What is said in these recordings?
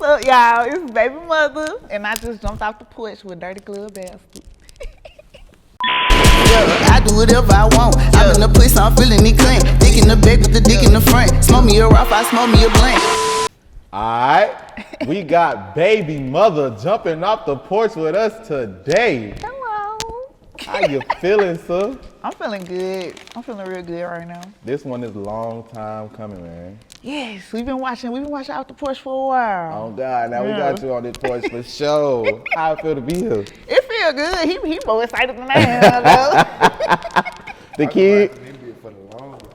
up, y'all? It's Bbymutha, and I just jumped off the porch with Dirty Glove Bastard. Yeah, I do whatever I want. I'm in the place, I'm feeling it clean. Dick in the back with the dick in the front. Smoke me a rough, I smoke me a blunt. Alright, we got Bbymutha jumping off the porch with us today. Hello. How you feeling, sir? I'm feeling good. I'm feeling real good right now. This one is a long time coming, man. Yes, we've been watching Out the Porch for a while. Oh God, now we got you on this porch for sure. How it feel to be here? It feel good. He more excited than I am, though. The kid?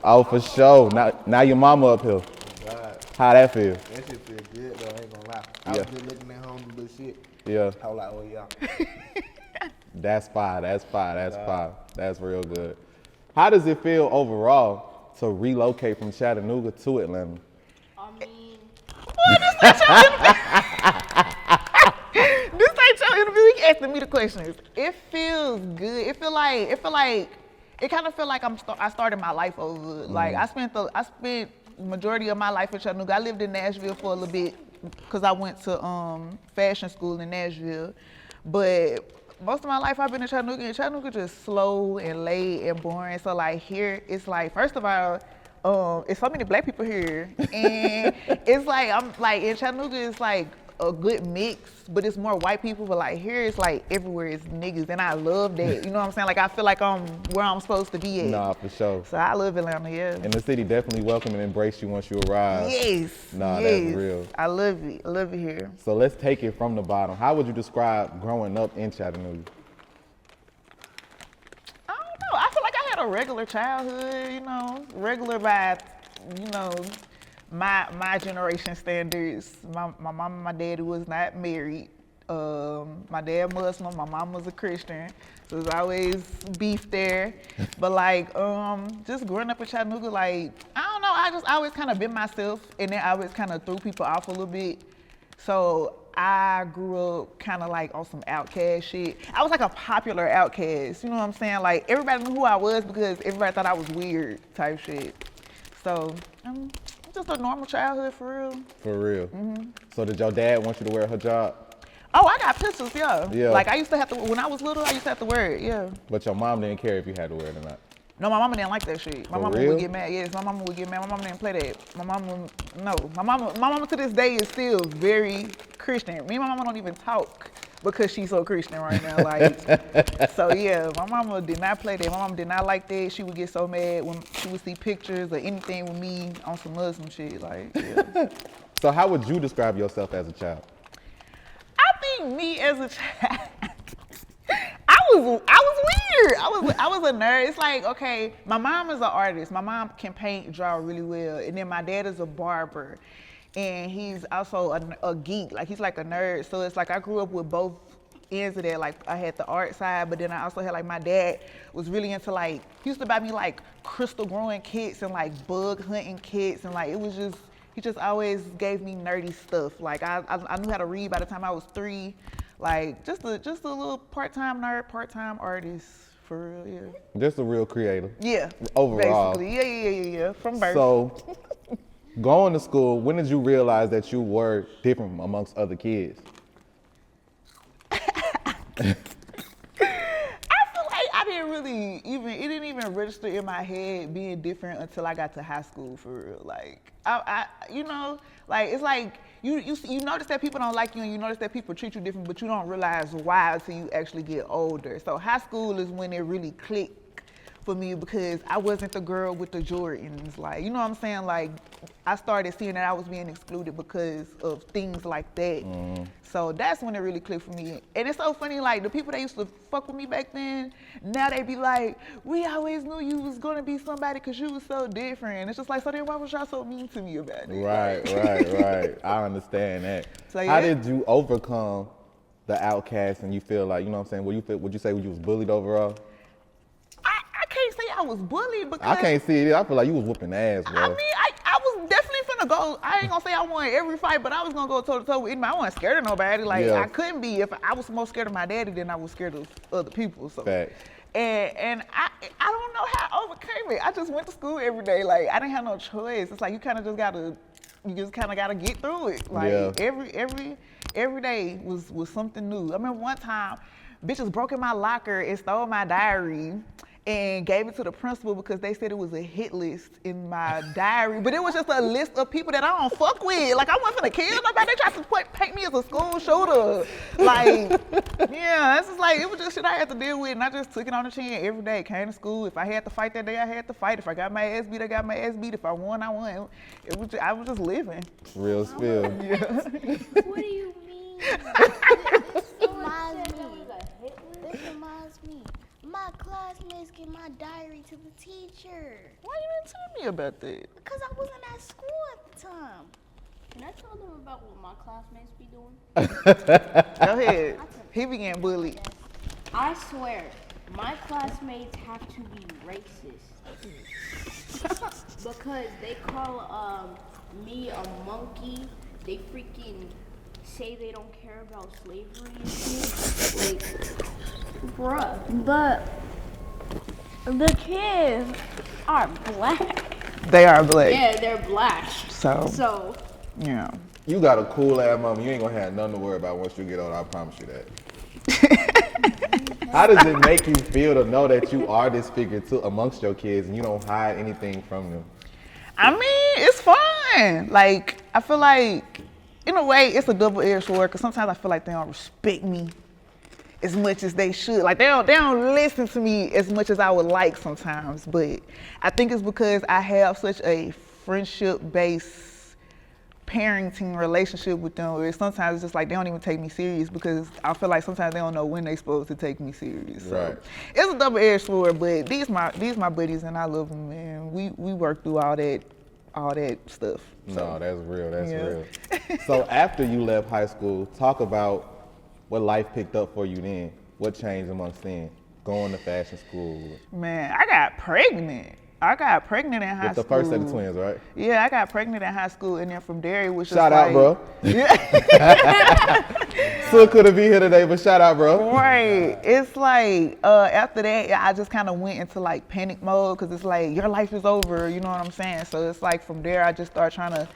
Oh, for sure. Now your mama up here. How that feel? That shit feel good though, I ain't gonna lie. I was just looking at home and do shit. Yeah. I was like, oh yeah. That's fire. That's real good. How does it feel overall to relocate from Chattanooga to Atlanta? This ain't your interview. He asking me the questions. It feels good. It kind of feel like I started my life over. Like I spent the majority of my life in Chattanooga. I lived in Nashville for a little bit because I went to fashion school in Nashville, but most of my life I've been in Chattanooga, and Chattanooga just slow and late and boring. So like here, it's like, first of all, it's so many black people here, and it's like I'm like in Chattanooga, it's like a good mix, but it's more white people. But like here, it's like everywhere is niggas, and I love that. You know what I'm saying? Like I feel like I'm where I'm supposed to be at. Nah, for sure. So I love Atlanta, yeah. And the city definitely welcome and embrace you once you arrive. Yes. Nah, yes. that's real. I love it. I love it here. So let's take it from the bottom. How would you describe growing up in Chattanooga? I don't know. I feel like I had a regular childhood, you know, regular by, you know, my generation standards. My mom and my daddy was not married. My dad Muslim, my mom was a Christian. So there's always beef there. But like, just growing up in Chattanooga, like, I don't know, I always kind of been myself, and then I always kind of threw people off a little bit. So I grew up kind of like on some Outcast shit. I was like a popular Outcast, you know what I'm saying? Like everybody knew who I was because everybody thought I was weird type shit. So just a normal childhood for real. For real. So did your dad want you to wear her job? Oh, I got pictures, yeah. Yeah. Like I used to have to, when I was little, I used to have to wear it, yeah. But your mom didn't care if you had to wear it or not? No, my mama didn't like that shit. My For mama real? would get mad. Yes, my mama would get mad. My mama didn't play that. My mama to this day is still very Christian. Me and my mama don't even talk because she's so Christian right now. Like, so yeah, my mama did not play that. My mama did not like that. She would get so mad when she would see pictures or anything with me on some Muslim shit. Like, yeah. So how would you describe yourself as a child? I think me as a child, I was weird. I was a nerd. It's like, okay, my mom is an artist. My mom can paint, draw really well, and then my dad is a barber, and he's also a geek. Like he's like a nerd. So it's like I grew up with both ends of that. Like I had the art side, but then I also had like my dad was really into like, he used to buy me like crystal growing kits and like bug hunting kits, and like it was just, he just always gave me nerdy stuff. Like I knew how to read by the time I was 3. Like just a little part-time nerd, part-time artist, for real, yeah. Just a real creator. Yeah. Overall. Basically, yeah. From birth. So, going to school, when did you realize that you were different amongst other kids? I didn't really it didn't even register in my head being different until I got to high school, for real. Like, I you know, like it's like you notice that people don't like you and you notice that people treat you different, but you don't realize why until you actually get older. So high school is when it really clicked for me because I wasn't the girl with the Jordans. Like, you know what I'm saying? Like, I started seeing that I was being excluded because of things like that. So that's when it really clicked for me. And it's so funny, like the people that used to fuck with me back then, now they be like, we always knew you was gonna be somebody because you was so different. And it's just like, so then why was y'all so mean to me about it? Right. I understand that. So, yeah. How did you overcome the outcast and you feel like, you know what I'm saying, would you say you was bullied overall? I can't say I was bullied because I can't see it. I feel like you was whooping ass, bro. I mean, I was definitely finna go. I ain't gonna say I won every fight, but I was gonna go toe to toe with anybody. I wasn't scared of nobody. Like, I couldn't be. If I was more scared of my daddy than I was scared of other people. So. Facts. And I don't know how I overcame it. I just went to school every day. Like, I didn't have no choice. It's like you kind of just gotta you just kind of got to get through it. Like every day was something new. I remember one time, bitches broke in my locker and stole my diary and gave it to the principal because they said it was a hit list in my diary. But it was just a list of people that I don't fuck with. Like, I wasn't finna kill nobody. They tried to paint me as a school shooter. Like, yeah, it's just like, it was just shit I had to deal with, and I just took it on the chin every day. Came to school. If I had to fight that day, I had to fight. If I got my ass beat, I got my ass beat. If I won, I won. I was just living. Real spill. Yeah. What do you mean? This reminds me. My classmates get my diary to the teacher. Why you didn't tell me about that? Because I wasn't at school at the time. Can I tell them about what my classmates be doing? Go ahead. He be getting bullied. I swear, my classmates have to be racist. Because they call me a monkey. They freaking say they don't care about slavery and shit. Like, bruh. But the kids are black. They are black. Yeah, they're black. So yeah. You got a cool ass mama. You ain't gonna have nothing to worry about once you get older. I promise you that. How does it make you feel to know that you are this figure amongst your kids and you don't hide anything from them? I mean, it's fun. Like, I feel like, in a way, it's a double-edged sword because sometimes I feel like they don't respect me as much as they should. Like, they don't listen to me as much as I would like sometimes. But I think it's because I have such a friendship-based parenting relationship with them where sometimes it's just like they don't even take me serious because I feel like sometimes they don't know when they're supposed to take me serious. So right. It's a double-edged sword, but these my buddies and I love them, and we work through all that stuff. So, no, that's real. That's real. So after you left high school, talk about what life picked up for you then. What changed amongst then? Going to fashion school. Man, I got pregnant in high school. With the first set of twins, right? Yeah, I got pregnant in high school, and then from there it was just shout like, out, bro. Yeah. Still couldn't be here today, but shout out, bro. Right. It's like after that, I just kind of went into like panic mode because it's like your life is over. You know what I'm saying? So it's like from there, I just started trying to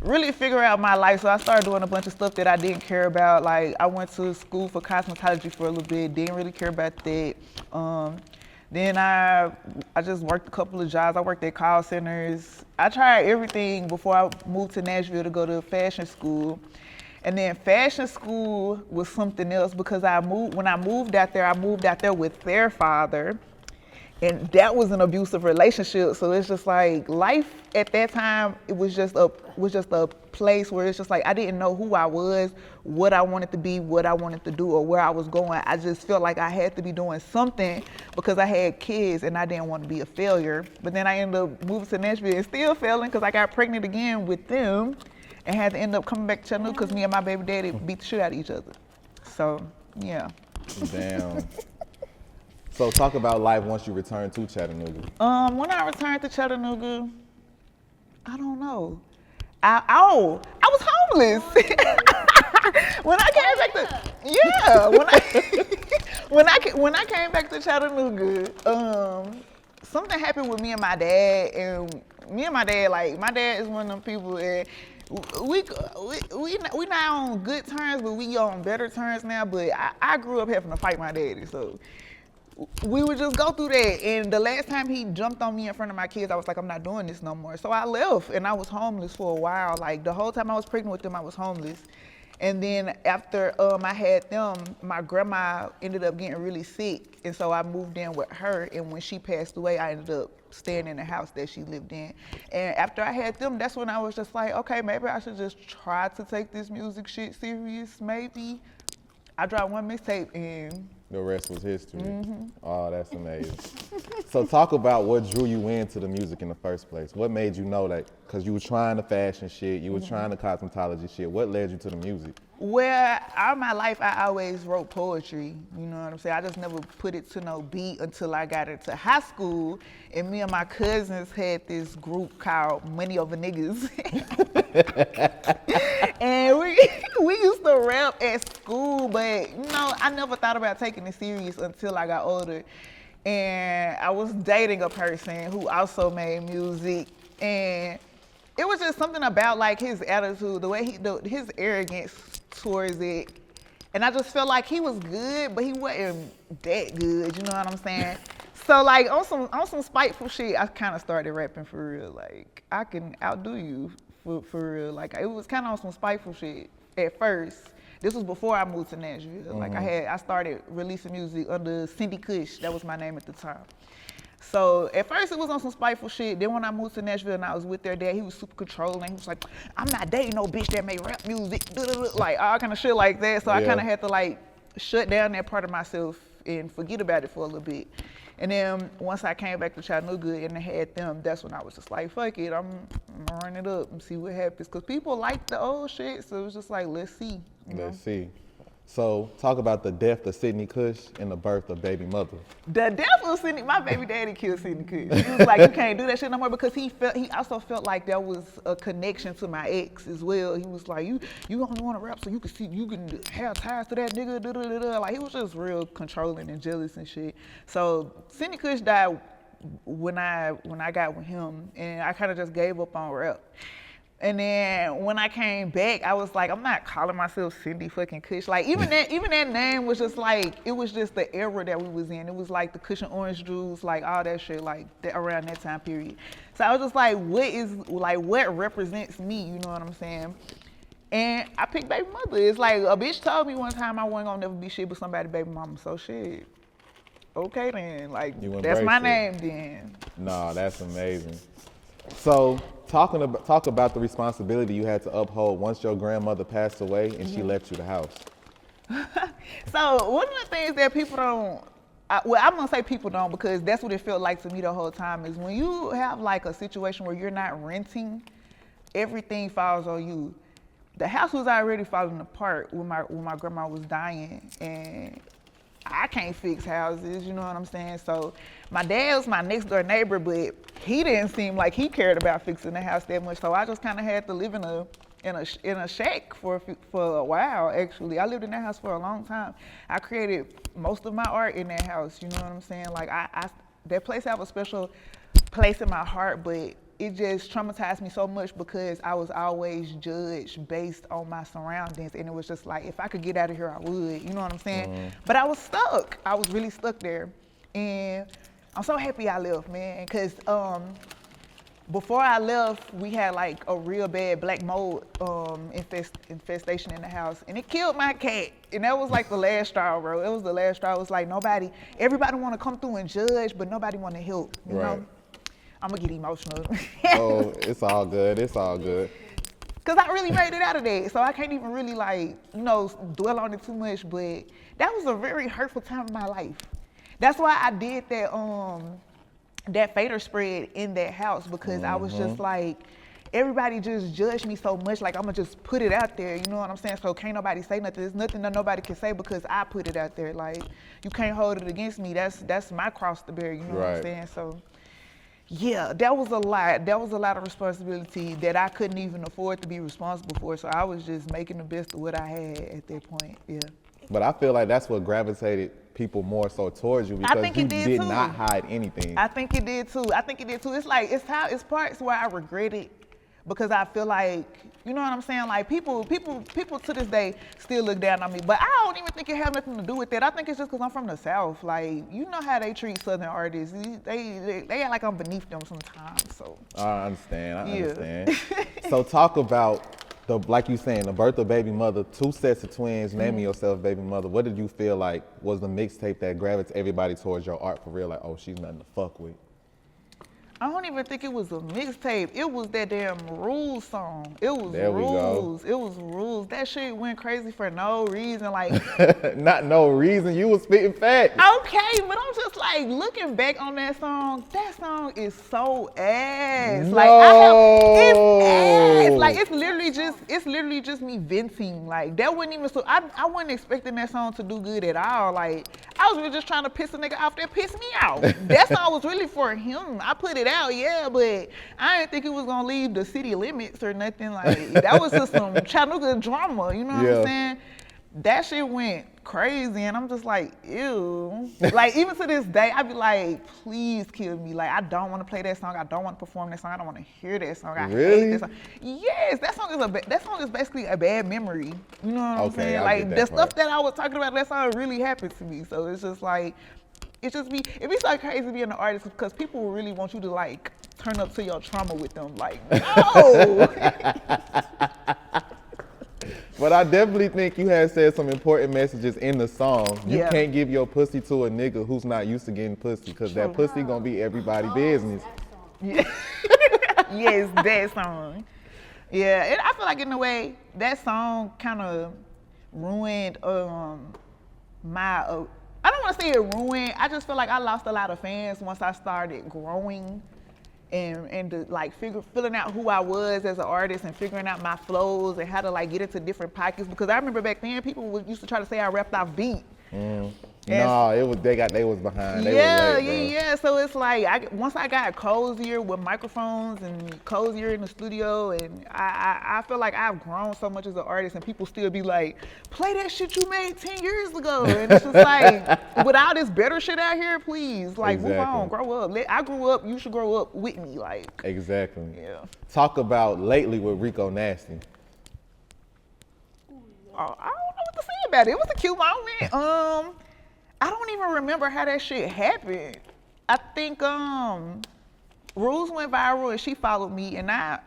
really figure out my life. So I started doing a bunch of stuff that I didn't care about. Like I went to school for cosmetology for a little bit. Didn't really care about that. Then I just worked a couple of jobs. I worked at call centers. I tried everything before I moved to Nashville to go to fashion school. And then fashion school was something else because when I moved out there with their father. And that was an abusive relationship. So it's just like life at that time, it was just a place where it's just like I didn't know who I was, what I wanted to be, what I wanted to do, or where I was going. I just felt like I had to be doing something because I had kids and I didn't want to be a failure. But then I ended up moving to Nashville and still failing because I got pregnant again with them and had to end up coming back to Chattanooga because me and my baby daddy beat the shit out of each other. So, yeah. Damn. So talk about life once you returned to Chattanooga. When I returned to Chattanooga, I don't know. I was homeless. When I came back to when I came back to Chattanooga, something happened with me and my dad, and me and my dad, like my dad is one of them people, and we not on good terms, but we on better terms now. But I grew up having to fight my daddy, so we would just go through that. And the last time he jumped on me in front of my kids, I was like, I'm not doing this no more. So I left, and I was homeless for a while. Like the whole time I was pregnant with them, I was homeless. And then after I had them, my grandma ended up getting really sick, and so I moved in with her. And when she passed away, I ended up staying in the house that she lived in. And after I had them, that's when I was just like, okay, maybe I should just try to take this music shit serious. Maybe I dropped one mixtape and the rest was history. Mm-hmm. Oh, that's amazing. So talk about what drew you into the music in the first place. What made you know that? Because you were trying the fashion shit, you were trying the cosmetology shit. What led you to the music? Well, all my life, I always wrote poetry. You know what I'm saying? I just never put it to no beat until I got into high school. And me and my cousins had this group called Money Over Niggas. And we used to rap at school, but you know, I never thought about taking it serious until I got older. And I was dating a person who also made music, and it was just something about like his attitude, the way his arrogance towards it. And I just felt like he was good, but he wasn't that good, you know what I'm saying? So like on some spiteful shit, I kind of started rapping for real. Like I can outdo you for real. Like it was kind of on some spiteful shit at first. This was before I moved to Nashville. Like I started releasing music under Cindy Kush. That was my name at the time. So at first it was on some spiteful shit. Then when I moved to Nashville and I was with their dad, he was super controlling. He was like, I'm not dating no bitch that make rap music, like all kind of shit like that. So I kind of had to like shut down that part of myself and forget about it for a little bit. And then once I came back to Chattanooga and I had them, that's when I was just like, fuck it, I'm gonna run it up and see what happens. Cause people like the old shit, so it was just like, let's see. Let's see. So talk about the death of Sydney Kush and the birth of Bbymutha. The death of Sydney, my baby daddy killed Sydney Kush. He was like, you can't do that shit no more because he also felt like there was a connection to my ex as well. He was like, you only want to rap so you can have ties to that nigga. Like he was just real controlling and jealous and shit. So Sydney Kush died when I got with him, and I kind of just gave up on rap. And then when I came back, I was like, I'm not calling myself Cindy fucking Kush. Like even that name was just like, it was just the era that we was in. It was like the Kush and orange juice, like all that shit, like around that time period. So I was just like, what represents me? You know what I'm saying? And I picked Bbymutha. It's like a bitch told me one time I wasn't gonna never be shit but somebody's baby mama. So shit. Okay then, like that's my name then. Nah, that's amazing. So talk about the responsibility you had to uphold once your grandmother passed away and she left you the house. So one of the things that people don't, I'm gonna say people don't because that's what it felt like to me the whole time, is when you have like a situation where you're not renting, everything falls on you. The house was already falling apart when my grandma was dying, and I can't fix houses, you know what I'm saying? So my dad was my next door neighbor, but he didn't seem like he cared about fixing the house that much. So I just kind of had to live in a shack for a while. Actually, I lived in that house for a long time. I created most of my art in that house. You know what I'm saying? Like that place have a special place in my heart, but it just traumatized me so much because I was always judged based on my surroundings, and it was just like, if I could get out of here, I would, you know what I'm saying? But I was stuck. I was really stuck there, and I'm so happy I left, man, because before I left, we had like a real bad black mold infestation in the house, and it killed my cat, and that was like the last straw, bro. It was the last straw. It was like everybody want to come through and judge, but nobody want to help, you know? I'm gonna get emotional. Oh, it's all good. It's all good. Cause I really made it out of that, so I can't even really dwell on it too much. But that was a very hurtful time in my life. That's why I did that fader spread in that house, because I was just like, everybody just judged me so much. Like I'm gonna just put it out there, you know what I'm saying? So can't nobody say nothing. There's nothing that nobody can say because I put it out there. Like you can't hold it against me. That's my cross to bear. You know what I'm saying? So. Yeah, that was a lot. That was a lot of responsibility that I couldn't even afford to be responsible for. So I was just making the best of what I had at that point. Yeah. But I feel like that's what gravitated people more so towards you, because you did not hide anything. I think it did too. It's like it's parts where I regret it because I feel like, you know what I'm saying? Like people to this day still look down on me, but I don't even think it has nothing to do with that. I think it's just because I'm from the South. Like, you know how they treat Southern artists. They act like I'm beneath them sometimes. So I understand. So talk about like you saying, the birth of Bbymutha, 2 sets of twins, naming yourself Bbymutha. What did you feel like was the mixtape that gravitated everybody towards your art for real? Like, oh, she's nothing to fuck with. I don't even think it was a mixtape. It was that damn Rules song. It was there Rules. We go. It was Rules. That shit went crazy for no reason. Like not no reason. You was spitting facts. Okay, but I'm just like looking back on that song is so ass. No. Like it's ass. Like it's literally just me venting. Like that wasn't even so. I wasn't expecting that song to do good at all. Like I was really just trying to piss a nigga off that pissed me off. That song was really for him. I put it out, yeah, but I didn't think it was gonna leave the city limits or nothing. Like that was just some Chattanooga drama, you know what I'm saying? that shit went crazy, and I'm just like, ew. Like, even to this day, I be like, please kill me. Like, I don't want to play that song. I don't want to perform that song. I don't want to hear that song. I hate that song. Yes, that song is basically a bad memory. You know what I'm saying? Like, the stuff that I was talking about, that song really happened to me. So it's just like, it'd be so crazy being an artist because people really want you to like turn up to your trauma with them. Like, no. But I definitely think you had said some important messages in the song. You can't give your pussy to a nigga who's not used to getting pussy, because that pussy gonna be everybody's business. Yeah. Yes, that song. Yeah, and I feel like in a way that song kind of ruined my. I don't want to say it ruined. I just feel like I lost a lot of fans once I started growing and to like filling out who I was as an artist and figuring out my flows and how to like get into different pockets. Because I remember back then people used to try to say I rapped off beat. No, it was they was behind. They was late, yeah. So it's like once I got cozier with microphones and cozier in the studio, and I feel like I've grown so much as an artist, and people still be like, play that shit you made 10 years ago, and it's just like, with all this better shit out here, please, like move on, grow up. I grew up, you should grow up with me, like. Exactly. Yeah. Talk about lately with Rico Nasty. I don't know what to say about it. It was a cute moment. I don't even remember how that shit happened. I think Rules went viral and she followed me, and I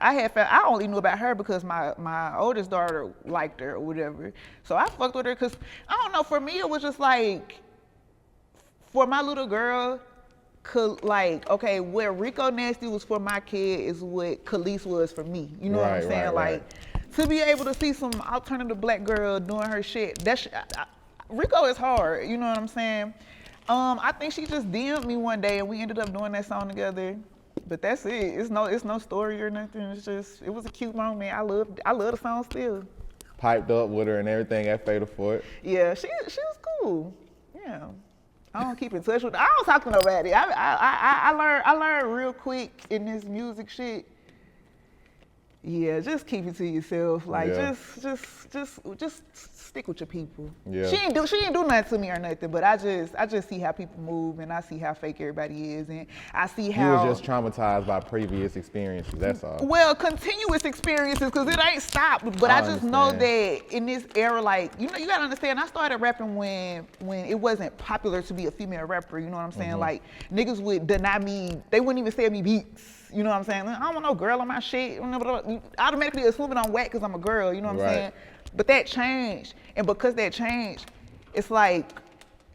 only knew about her because my oldest daughter liked her or whatever. So I fucked with her because, I don't know, for me it was just like, for my little girl, like, okay, where Rico Nasty was for my kid is what Khalees was for me. You know what I'm saying? Like, to be able to see some alternative black girl doing her shit, Rico is hard, you know what I'm saying? I think she just DM'd me one day and we ended up doing that song together. But that's it. It's no story or nothing. It's just, it was a cute moment. I love the song still. Piped up with her and everything at Fatal Fort. Yeah, she was cool. Yeah. I don't keep in touch with her. I don't talk to nobody. I learned real quick in this music shit. Yeah, just keep it to yourself. Like, just stick with your people. Yeah. She ain't do nothing to me or nothing, but I just see how people move, and I see how fake everybody is, and I see how. You were just traumatized by previous experiences, that's all. Well, continuous experiences, because it ain't stopped, but I just know that in this era, like, you know, you gotta understand, I started rapping when it wasn't popular to be a female rapper, you know what I'm saying? Like, niggas would deny me, they wouldn't even sell me beats. You know what I'm saying? I don't want no girl on my shit. Automatically assuming I'm whack because I'm a girl, you know what I'm saying? But that changed. And because that changed, it's like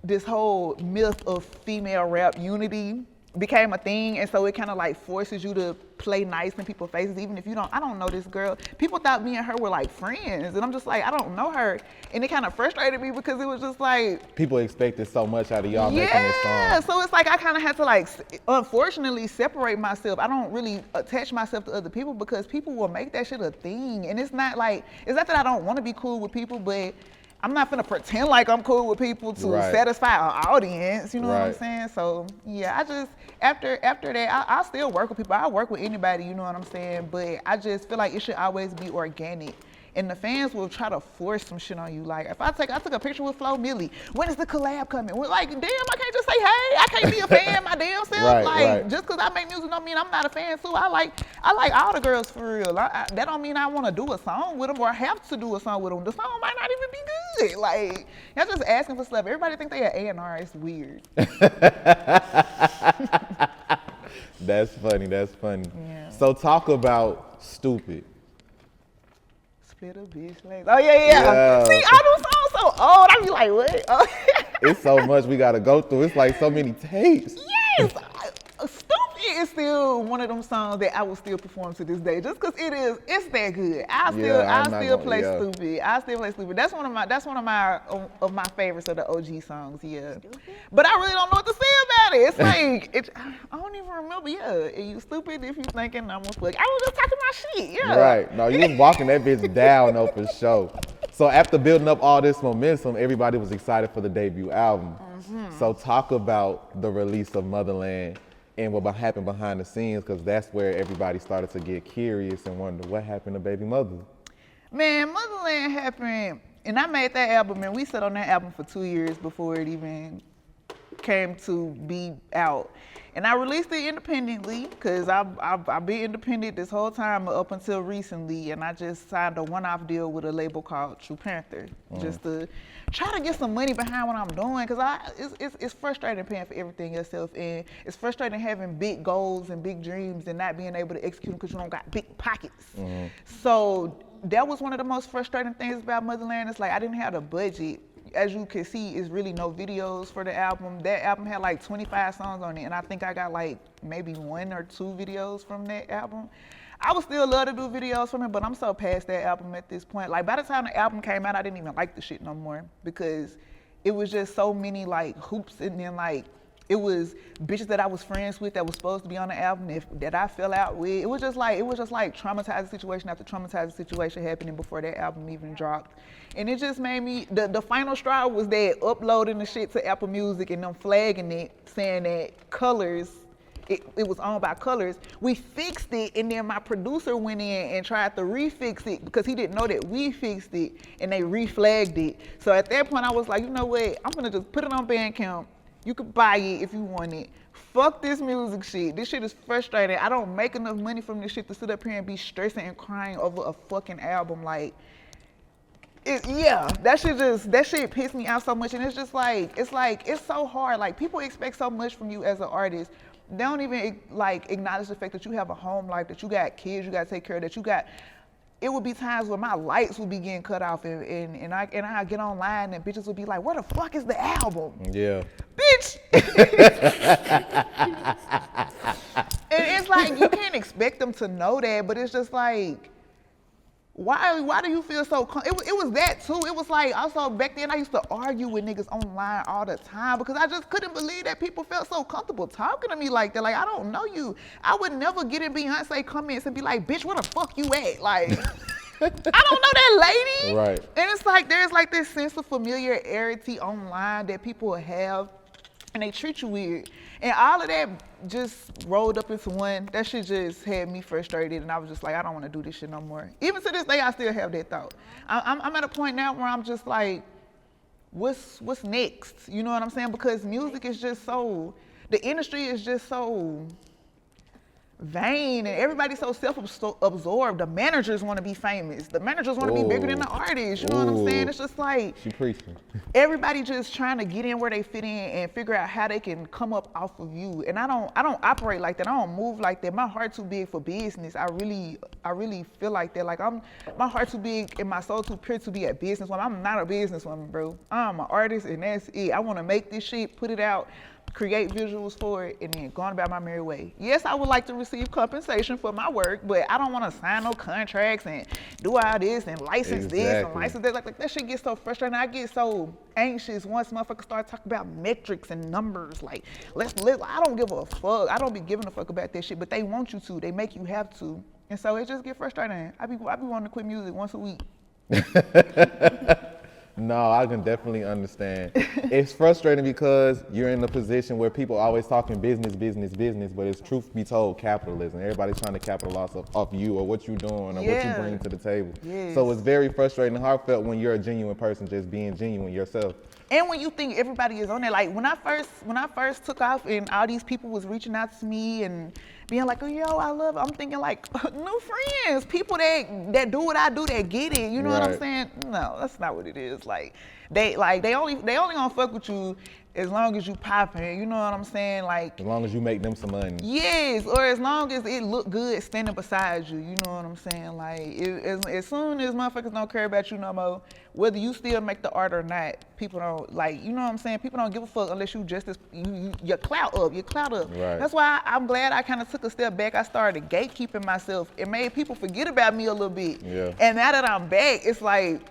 this whole myth of female rap unity became a thing. And so it kind of like forces you to play nice in people's faces, even if I don't know this girl. People thought me and her were like friends. And I'm just like, I don't know her. And it kind of frustrated me because it was just like. People expected so much out of y'all making this song. Yeah, so it's like I kind of had to like, unfortunately, separate myself. I don't really attach myself to other people because people will make that shit a thing. And it's not that I don't want to be cool with people, but I'm not gonna pretend like I'm cool with people to satisfy an audience, you know what I'm saying? So yeah, I just, after that, I still work with people. I work with anybody, you know what I'm saying? But I just feel like it should always be organic. And the fans will try to force some shit on you. Like, if I took a picture with Flo Milli, when is the collab coming? Well, like, damn, I can't just say, hey, I can't be a fan my damn self. Just because I make music don't mean I'm not a fan too. I like all the girls for real. That don't mean I want to do a song with them or have to do a song with them. The song might not even be good. Like, y'all just asking for stuff. Everybody think they an A&R. It's weird. That's funny. Yeah. So talk about Stupid. Split a bitch legs. Oh yeah. See, I do songs so old. I be like, what? Oh. It's so much we gotta go through. It's like so many tapes. Yes. Stupid is still one of them songs that I will still perform to this day, just cause it's that good. I still play Stupid. I still play Stupid. That's one of my favorites of the OG songs. Yeah. But I really don't know what to say about it. It's like I don't even remember. Yeah, you stupid if you thinking I'm a fuck. I was just talking my shit. Yeah. Right. No, you was walking that bitch down though for sure. So after building up all this momentum, everybody was excited for the debut album. So talk about the release of Motherland and what happened behind the scenes, because that's where everybody started to get curious and wonder what happened to Bbymutha. Man, Motherland happened. And I made that album, and we sat on that album for 2 years before it even came to be out. And I released it independently because I've been independent this whole time up until recently, and I just signed a one-off deal with a label called True Panther just to try to get some money behind what I'm doing, because it's frustrating paying for everything yourself, and it's frustrating having big goals and big dreams and not being able to execute them because you don't got big pockets. So that was one of the most frustrating things about Motherland. It's like I didn't have the budget. As you can see, it's really no videos for the album. That album had like 25 songs on it, and I think I got like maybe 1 or 2 videos from that album. I would still love to do videos from it, but I'm so past that album at this point. Like by the time the album came out, I didn't even like the shit no more because it was just so many like hoops, and then like it was bitches that I was friends with that was supposed to be on the album that I fell out with. It was just like traumatizing situation after traumatizing situation happening before that album even dropped. And it just made me, the final straw was that uploading the shit to Apple Music and them flagging it, saying that Colors, it was owned by Colors. We fixed it, and then my producer went in and tried to refix it because he didn't know that we fixed it, and they reflagged it. So at that point I was like, you know what, I'm gonna just put it on Bandcamp. You could buy it if you want it. Fuck this music shit. This shit is frustrating. I don't make enough money from this shit to sit up here and be stressing and crying over a fucking album. Like, that shit pissed me off so much. And it's just like, it's so hard. Like, people expect so much from you as an artist. They don't even like acknowledge the fact that you have a home life, that you got kids you gotta take care of, that you got. It would be times where my lights would be getting cut off, and I get online and bitches would be like, where the fuck is the album? Yeah. Bitch! And it's like, you can't expect them to know that, but it's just like, why do you feel so, it was that too. It was like, also back then I used to argue with niggas online all the time because I just couldn't believe that people felt so comfortable talking to me like that. Like, I don't know you. I would never get in Beyonce comments and be like, bitch, where the fuck you at? Like, I don't know that lady. Right. And it's like, there's like this sense of familiarity online that people have, and they treat you weird. And all of that just rolled up into one. That shit just had me frustrated, and I was just like, I don't want to do this shit no more. Even to this day, I still have that thought. I'm at a point now where I'm just like, what's next? You know what I'm saying? Because music is just so, the industry is just so vain, and everybody's so self-absorbed. The managers want to be famous. The managers want to be bigger than the artists. You know what I'm saying? It's just like, she preaching. Everybody just trying to get in where they fit in and figure out how they can come up off of you. And I don't operate like that. I don't move like that. My heart too big for business. I really feel like that. Like my heart too big and my soul too pure to be a businesswoman. I'm not a businesswoman, bro. I'm an artist, and that's it. I want to make this shit, put it out, create visuals for it, and then going about my merry way. Yes, I would like to receive compensation for my work, but I don't want to sign no contracts and do all this and license this and license that. Like that shit gets so frustrating. I get so anxious once motherfuckers start talking about metrics and numbers. Like, I don't give a fuck. I don't be giving a fuck about that shit, but they want you to. They make you have to. And so it just get frustrating. I be wanting to quit music once a week. No, I can definitely understand. It's frustrating because you're in a position where people are always talking business, but it's truth be told, capitalism. Everybody's trying to capitalize off you or what you're doing or what you bring to the table. Yes. So it's very frustrating and heartfelt when you're a genuine person just being genuine yourself. And when you think everybody is on there, like when I first took off and all these people was reaching out to me and being like, oh, yo, I love it. I'm thinking like new friends, people that do what I do, that get it. You know what I'm saying? No, that's not what it is. Like they only gonna fuck with you as long as you popping. You know what I'm saying? Like as long as you make them some money. Yes, or as long as it look good standing beside you. You know what I'm saying? Like as soon as motherfuckers don't care about you no more, whether you still make the art or not, people don't like. You know what I'm saying? People don't give a fuck unless you just your clout up. Right. That's why I'm glad I kind of took a step back. I started gatekeeping myself. It made people forget about me a little bit. Yeah. And now that I'm back, it's like,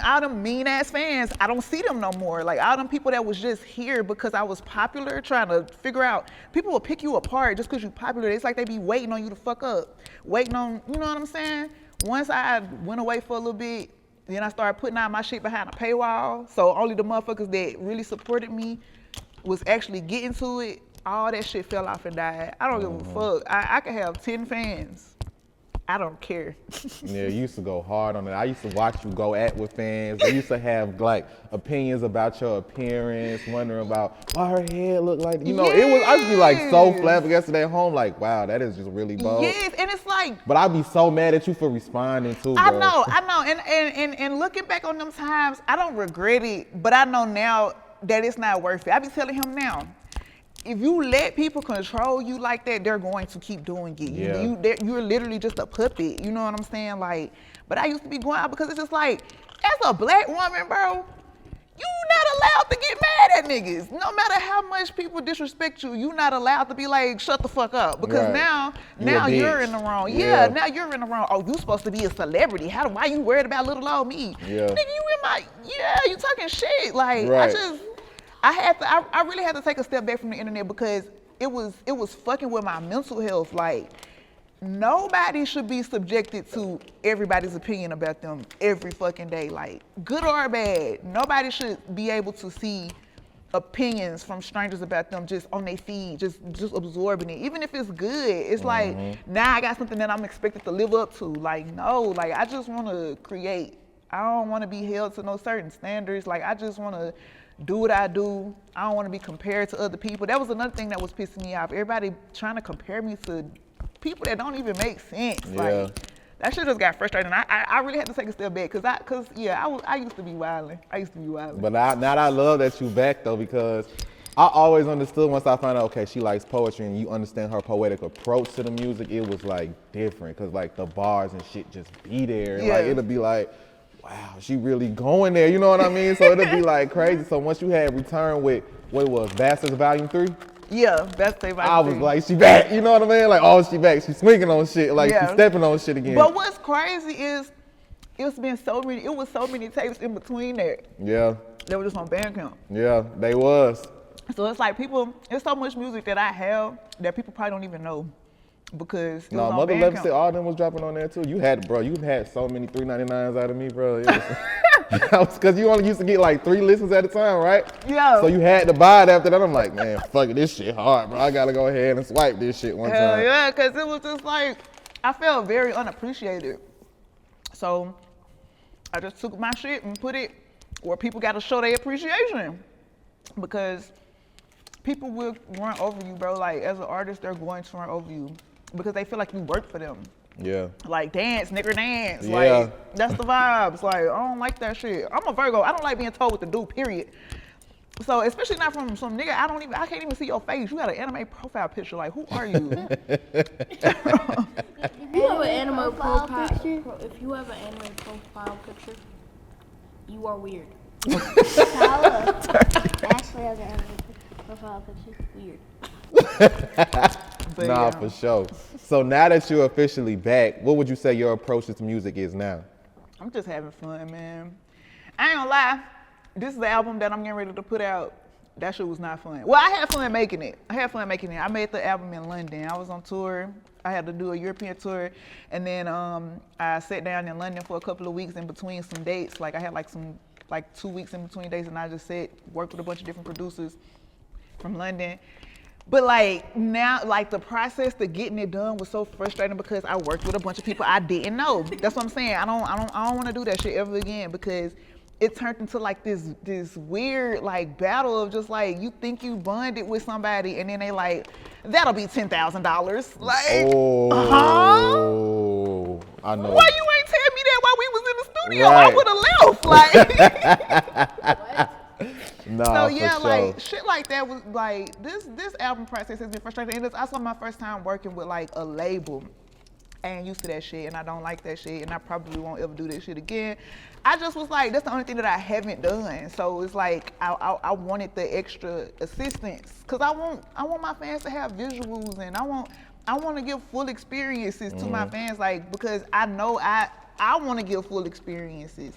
all them mean ass fans, I don't see them no more. Like all them people that was just here because I was popular, trying to figure out, people will pick you apart just because you popular. It's like they be waiting on you to fuck up. Waiting on, you know what I'm saying? Once I went away for a little bit, then I started putting out my shit behind a paywall. So only the motherfuckers that really supported me was actually getting to it. All that shit fell off and died. I don't give a fuck. I could have 10 fans. I don't care. Yeah, you used to go hard on it. I used to watch you go at with fans. They used to have like opinions about your appearance, wondering about why her hair looked like. You know, it was. I'd be like so flabbergasted at home, like, wow, that is just really bold. Yes, and it's like. But I'd be so mad at you for responding too, bro. I know, and looking back on them times, I don't regret it, but I know now that it's not worth it. I be telling him now, if you let people control you like that, they're going to keep doing it. Yeah. You're literally just a puppet. You know what I'm saying? Like, but I used to be going out because it's just like, as a black woman, bro, you're not allowed to get mad at niggas. No matter how much people disrespect you, you're not allowed to be like, shut the fuck up. Because now you're in the wrong. Yeah, now you're in the wrong. Oh, you supposed to be a celebrity. Why you worried about little old me? Yeah. Nigga, you talking shit. Like, right. I really had to take a step back from the internet because it was fucking with my mental health. Like, nobody should be subjected to everybody's opinion about them every fucking day. Like, good or bad, nobody should be able to see opinions from strangers about them just on their feed, just absorbing it. Even if it's good, it's like, now I got something that I'm expected to live up to. Like, no, like, I just want to create. I don't want to be held to no certain standards. Like, I just want to do what I do. I don't want to be compared to other people. That was another thing that was pissing me off. Everybody trying to compare me to people that don't even make sense. Yeah. Like, that shit just got frustrating. I really had to take a step back because I used to be wilding. But now I love that you back though, because I always understood once I found out, okay, she likes poetry and you understand her poetic approach to the music, it was like different because like the bars and shit just be there. And like it'll be like, wow, she really going there, you know what I mean? So it'll be like crazy. So once you had Return with, what it was, Bastards Volume 3? Yeah, that's the Volume 3. I was like, she back, you know what I mean? Like, oh, she back, she's swinging on shit, like she's stepping on shit again. But what's crazy is, it was so many tapes in between there. Yeah. They were just on Bandcamp. Yeah, they was. So it's like there's so much music that I have that people probably don't even know. Because it was on Motherland, Bandcamp. all them was dropping on there too. You had so many 3.99s out of me, bro. Because you only used to get like 3 listens at a time, right? Yeah. So you had to buy it after that. I'm like, man, fuck it, this shit hard, bro. I gotta go ahead and swipe this shit one time. Yeah, because it was just like, I felt very unappreciated. So I just took my shit and put it where people gotta show their appreciation. Because people will run over you, bro. Like, as an artist, they're going to run over you because they feel like you work for them. Yeah. Like, dance, nigger dance. Yeah. Like, that's the vibes. Like, I don't like that shit. I'm a Virgo. I don't like being told what to do, period. So, especially not from some nigga, I can't even see your face. You got an anime profile picture. Like, who are you? If you have an anime profile picture, you are weird. Tyler actually has an anime profile picture. Weird. But, Nah, for sure. So now that you're officially back, what would you say your approach to music is now? I'm just having fun, man. I ain't gonna lie. This is the album that I'm getting ready to put out. That shit was not fun. Well, I had fun making it. I made the album in London. I was on tour. I had to do a European tour. And then I sat down in London for a couple of weeks in between some dates. Like, I had like 2 weeks in between dates, and I just worked with a bunch of different producers from London. But like now, like the process to getting it done was so frustrating because I worked with a bunch of people I didn't know. That's what I'm saying. I don't want to do that shit ever again because it turned into like this weird like battle of just like you think you bonded with somebody and then they like that'll be $10,000. Like, I know. Why you ain't tell me that while we was in the studio? Right. I would have left. Like. Nah, so yeah, for sure. like shit like that was like this album process has been frustrating, and it's also my first time working with like a label. I ain't used to that shit, and I don't like that shit, and I probably won't ever do that shit again. I just was like, that's the only thing that I haven't done. So it's like I wanted the extra assistance, cause I want my fans to have visuals, and I want to give full experiences to my fans, like because I know I want to give full experiences.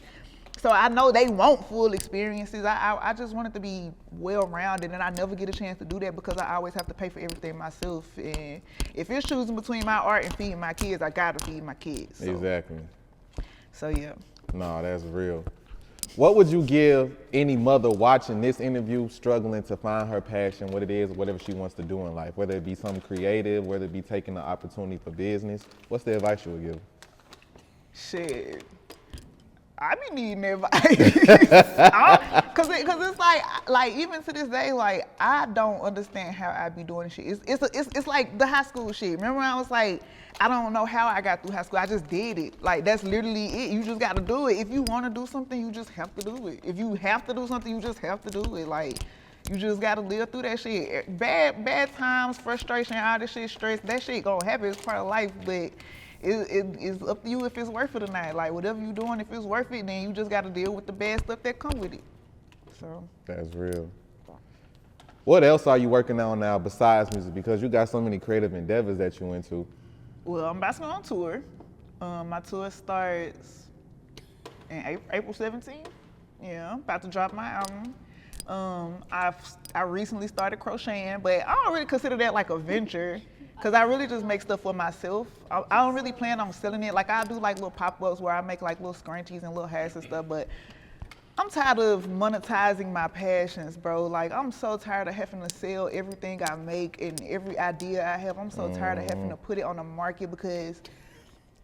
So I know they want full experiences. I just want it to be well-rounded, and I never get a chance to do that because I always have to pay for everything myself. And if it's choosing between my art and feeding my kids, I gotta feed my kids. So. Exactly. So yeah. No, that's real. What would you give any mother watching this interview struggling to find her passion, what it is, whatever she wants to do in life, whether it be something creative, whether it be taking the opportunity for business? What's the advice you would give? Shit. I be needing advice. Cause it's like even to this day, like I don't understand how I be doing shit. It's like the high school shit. Remember when I was like, I don't know how I got through high school. I just did it. Like that's literally it. You just got to do it. If you want to do something, you just have to do it. If you have to do something, you just have to do it. Like you just got to live through that shit. Bad times, frustration, all this shit, stress. That shit gonna happen. It's part of life, but. It's up to you if it's worth it or not. Like whatever you're doing, if it's worth it, then you just got to deal with the bad stuff that come with it. So that's real. What else are you working on now besides music? Because you got so many creative endeavors that you into. Well, I'm about to go on tour. My tour starts in April 17th. Yeah, I'm about to drop my album. I recently started crocheting, but I don't really consider that like a venture. Cause I really just make stuff for myself. I don't really plan on selling it. Like I do like little pop-ups where I make like little scrunchies and little hats and stuff, but I'm tired of monetizing my passions, bro. Like I'm so tired of having to sell everything I make and every idea I have. I'm so tired of having to put it on the market because,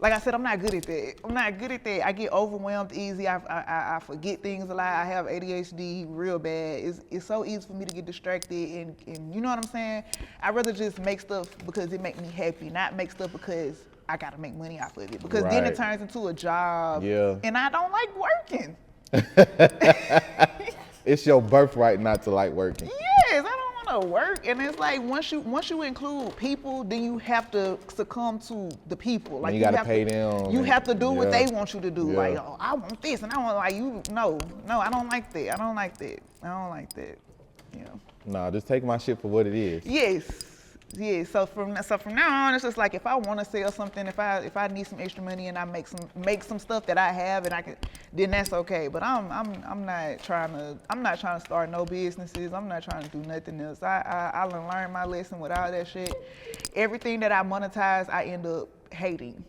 like I said, I'm not good at that. I get overwhelmed easy. I forget things a lot. I have ADHD real bad. It's so easy for me to get distracted and you know what I'm saying? I'd rather just make stuff because it makes me happy, not make stuff because I gotta make money off of it. Because then it turns into a job. Yeah. And I don't like working. It's your birthright not to like working. Yes, I don't want to work, and it's like once you include people, then you have to succumb to the people. Like you gotta pay them. You have to do what they want you to do. Yeah. Like, oh, I want this, and I want like you. No, I don't like that. I don't like that. You know. Nah, just take my shit for what it is. Yes. So from now on, it's just like if I want to sell something, if I need some extra money and I make some stuff that I have and I can, then that's okay. But I'm not trying to start no businesses. I'm not trying to do nothing else. I learned my lesson with all that shit. Everything that I monetize, I end up hating.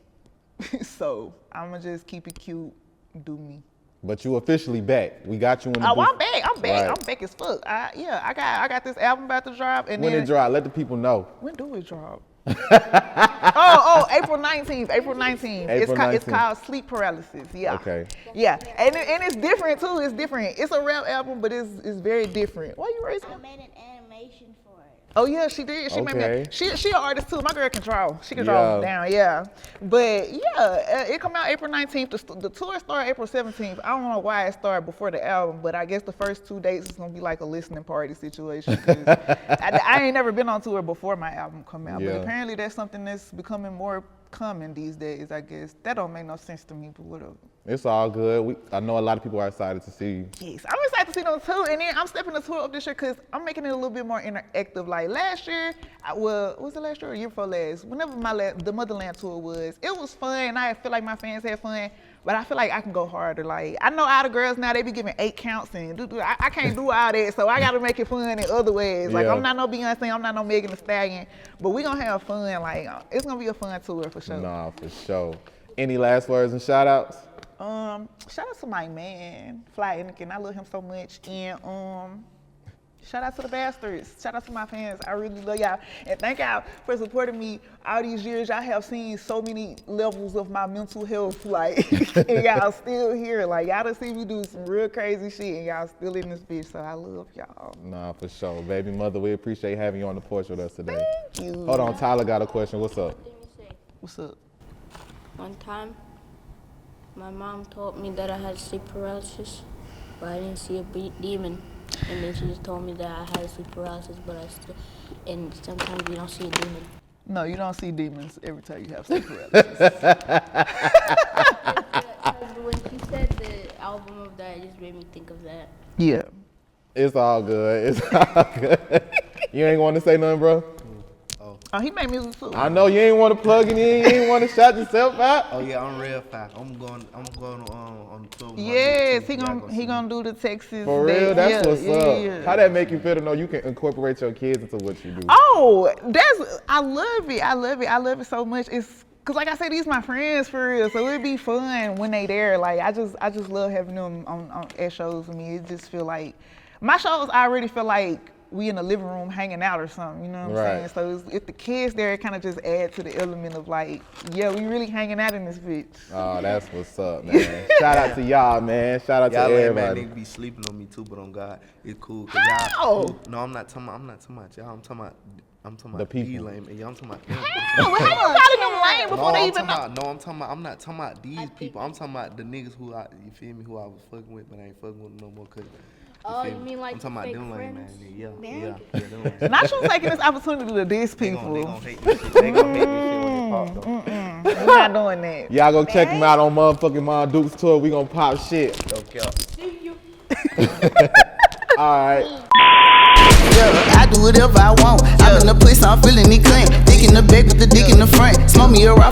So I'ma just keep it cute, do me. But you officially back. We got you in the booth. I'm back. Right. I'm back as fuck. I got this album about to drop. And when it drop, let the people know. When do it drop? April 19th. It's called Sleep Paralysis. Yeah. Okay. Yeah, and it's different too. It's different. It's a rap album, but it's very different. Why you raising? I made an animation for it. Oh yeah, she did. She made me. She an artist too. My girl can draw. She can Yeah. draw down. Yeah. But yeah, it come out April 19th. The tour started April 17th. I don't know why it started before the album, but I guess the first 2 dates is gonna be like a listening party situation. 'Cause I ain't never been on tour before my album come out, Yeah. but apparently that's something that's becoming more common these days. I guess that don't make no sense to me, but whatever. It's all good. I know a lot of people are excited to see you. Yes, I'm excited to see them too. And then I'm stepping the tour up this year because I'm making it a little bit more interactive. Like last year, was it last year or the year before last? Whenever the Motherland tour was, it was fun. I feel like my fans had fun, but I feel like I can go harder. Like I know all the girls now, they be giving 8 counts and I can't do all that, so I got to make it fun in other ways. Like Yeah. I'm not no Beyonce, I'm not no Megan Thee Stallion, but we gonna have fun. Like it's gonna be a fun tour for sure. Nah, for sure. Any last words and shout outs? Shout out to my man, Fly Anakin. I love him so much. And shout out to the bastards. Shout out to my fans. I really love y'all. And thank y'all for supporting me all these years. Y'all have seen so many levels of my mental health, like, and y'all still here. Like, y'all done see me do some real crazy shit, and y'all still in this bitch, so I love y'all. Nah, for sure. Baby mother, we appreciate having you on the porch with us today. Thank you. Hold on, Tyler got a question. What's up? What's up? One time, my mom told me that I had sleep paralysis, but I didn't see a demon. And then she just told me that I had sleep paralysis, but and sometimes you don't see a demon. No, you don't see demons every time you have sleep paralysis. When she said the album of that, it just made me think of that. Yeah. It's all good. It's all good. You ain't want to say nothing, bro? Oh, he made music too. I know you ain't want to plug it in. You ain't want to shout yourself out. Oh yeah, I'm real fast. I'm going on the tour. with my Yes, big team. he gonna do the Texas. For real, that's what's up. Yeah. How that make you feel to know you can incorporate your kids into what you do? Oh, I love it. I love it so much. It's cause like I said, these my friends for real, so it'd be fun when they there. Like I just love having them on at shows with me. It just feel like my shows. I already feel like we in the living room hanging out or something. You know what I'm saying? So if the kids there, it kind of just add to the element of like, yeah, we really hanging out in this bitch. Oh, that's what's up, man. Shout out to y'all, man. Shout out to Y'all everybody. man, they be sleeping on me too, but on God, it's cool. How? No, I'm not talking about y'all. I'm talking about The people. these lame. Yeah, I'm talking about them. How you calling them lame before they even know? I'm not talking about these people. I'm talking about the niggas who you feel me, who I was fucking with, but I ain't fucking with them no more. Cause Oh, you mean like I'm talking about fake them lame, man. friends? Yeah, them lame. Not you taking this opportunity to diss They people. gon' hate this shit. They gon' hate this shit when they pop though. We're not doing that. Y'all go check them out on motherfucking Mon Duke's tour. We gonna pop shit. Okay. All right. Yeah, I do whatever I want. I'm in the pussy, I'm feeling it clean. Dick in the back with the dick in the front. Smoke me a rock.